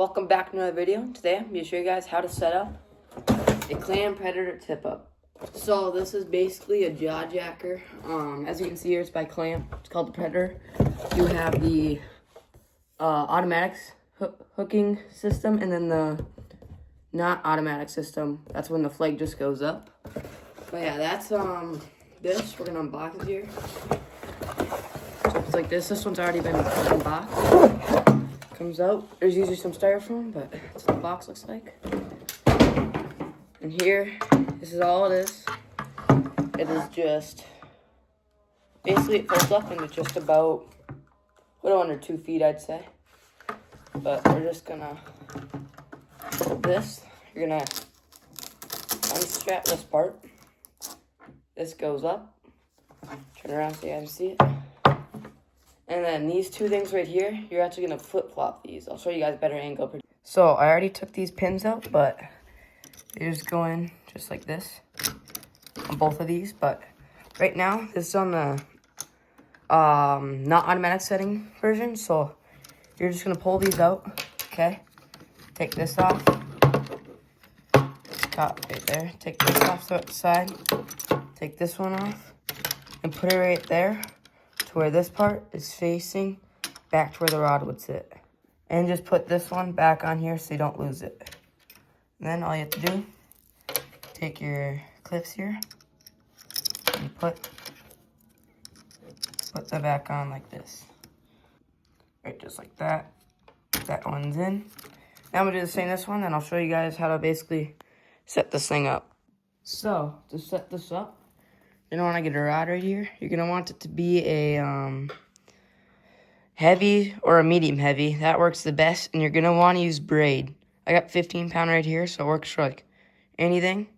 Welcome back to another video. Today I'm going to show you guys how to set up a Clam Predator Tip Up. So this is basically a jaw jacker. As you can see here, it's by Clam. It's called the Predator. You have the automatic hooking system and then the not automatic system. That's when the flag just goes up. But yeah, that's this. We're going to unbox it here. So it's like this. This one's already been unboxed. Comes out. There's usually some styrofoam, but that's what the box looks like. And here, this is all it is. It is just, basically it folds up into just about a little under 2 feet, I'd say. But we're just gonna hold this. You're gonna unstrap this part. This goes up. Turn around so you guys can see it. And then these two things right here, you're actually going to flip-flop these. I'll show you guys a better angle. So I already took these pins out, but they just go in just like this on both of these. But right now, this is on the not automatic setting version. So you're just going to pull these out, okay? Take this off. Top right there. Take this off to the side. Take this one off. And put it right there. Where this part is facing back to where the rod would sit. And just put this one back on here so you don't lose it. And then all you have to do, take your clips here and put them back on like this. Right, just like that. That one's in. Now I'm gonna do the same this one, then I'll show you guys how to basically set this thing up. So, to set this up, you're going to want to get a rod right here. You're going to want it to be a heavy or a medium heavy. That works the best. And you're going to want to use braid. I got 15-pound right here, so it works for like anything.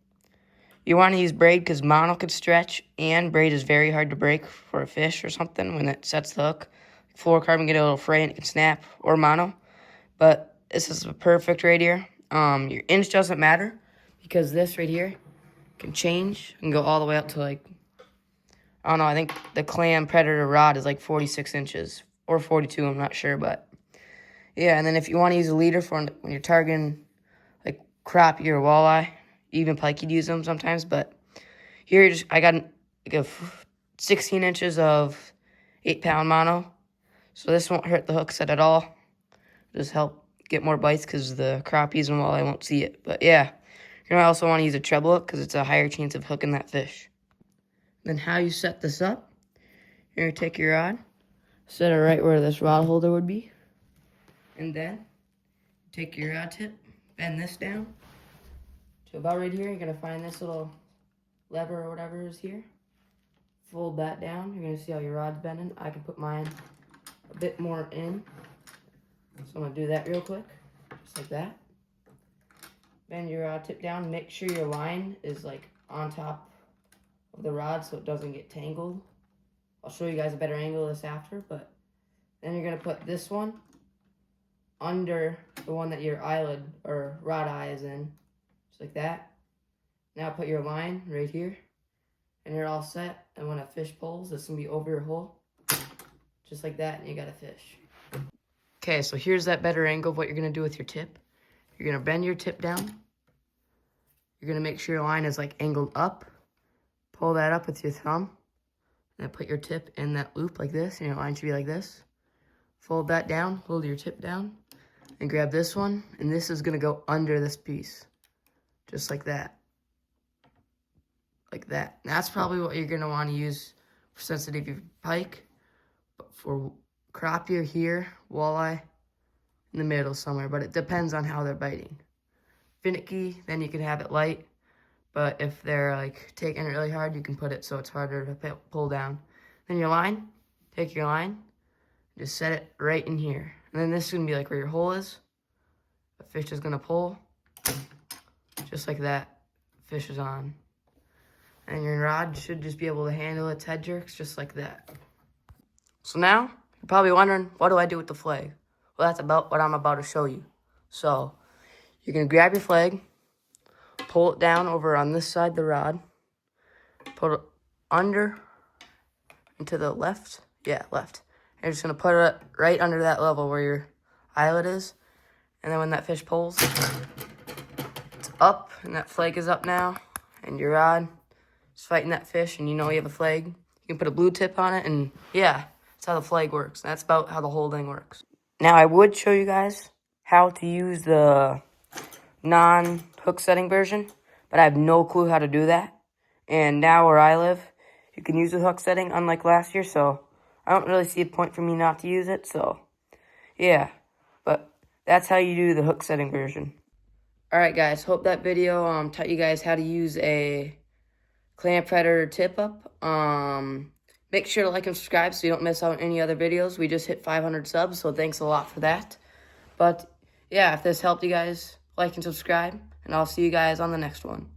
You want to use braid because mono could stretch, and braid is very hard to break for a fish or something when it sets the hook. Fluorocarbon get a little fray and it can snap, or mono. But this is perfect right here. Your inch doesn't matter because this right here can change and go all the way up to like, I don't know, I think the Clam Predator rod is like 46 inches or 42, I'm not sure, but yeah. And then if you want to use a leader for when you're targeting like crappie or walleye, even pike, you'd use them sometimes, but here I got like a 16 inches of 8-pound mono, so this won't hurt the hook set at all. Just help get more bites because the crappies and walleye won't see it. But yeah, you're going to also want to use a treble hook because it's a higher chance of hooking that fish. Then how you set this up, you're going to take your rod, set it right where this rod holder would be, and then take your rod tip, bend this down to about right here. You're going to find this little lever or whatever is here. Fold that down. You're going to see how your rod's bending. I can put mine a bit more in. So I'm going to do that real quick, just like that. Bend your rod tip down. Make sure your line is like on top of the rod so it doesn't get tangled. I'll show you guys a better angle of this after, but then you're going to put this one under the one that your eyelid or rod eye is in, just like that. Now put your line right here, and you're all set. And when a fish pulls, it's going to be over your hole, just like that, and you got a fish. Okay, so here's that better angle of what you're going to do with your tip. You're going to bend your tip down. You're going to make sure your line is like angled up. Pull that up with your thumb. And then put your tip in that loop like this. And your line should be like this. Fold that down. Hold your tip down. And grab this one. And this is going to go under this piece. Just like that. Like that. And that's probably what you're going to want to use for sensitive pike. But for crappie here, walleye, in the middle somewhere, but it depends on how they're biting. Finicky, then you can have it light, but if they're like taking it really hard, you can put it so it's harder to pull down. Then your line, take your line, just set it right in here. And then this is gonna be like where your hole is. The fish is gonna pull, just like that, fish is on. And your rod should just be able to handle its head jerks just like that. So now, you're probably wondering, what do I do with the flag? Well, that's about what I'm about to show you. So, you're going to grab your flag, pull it down over on this side of the rod, put it under and to the left. Yeah, left. And you're just going to put it right under that level where your eyelet is. And then when that fish pulls, it's up, and that flag is up now, and your rod is fighting that fish, and you know you have a flag. You can put a blue tip on it, and yeah, that's how the flag works. That's about how the whole thing works. Now, I would show you guys how to use the non-hook setting version, but I have no clue how to do that. And now where I live, you can use the hook setting, unlike last year, so I don't really see a point for me not to use it, so yeah. But that's how you do the hook setting version. Alright guys, hope that video taught you guys how to use a Clam Predator Tip Up. Make sure to like and subscribe so you don't miss out on any other videos. We just hit 500 subs, so thanks a lot for that. But yeah, if this helped you guys, like and subscribe, and I'll see you guys on the next one.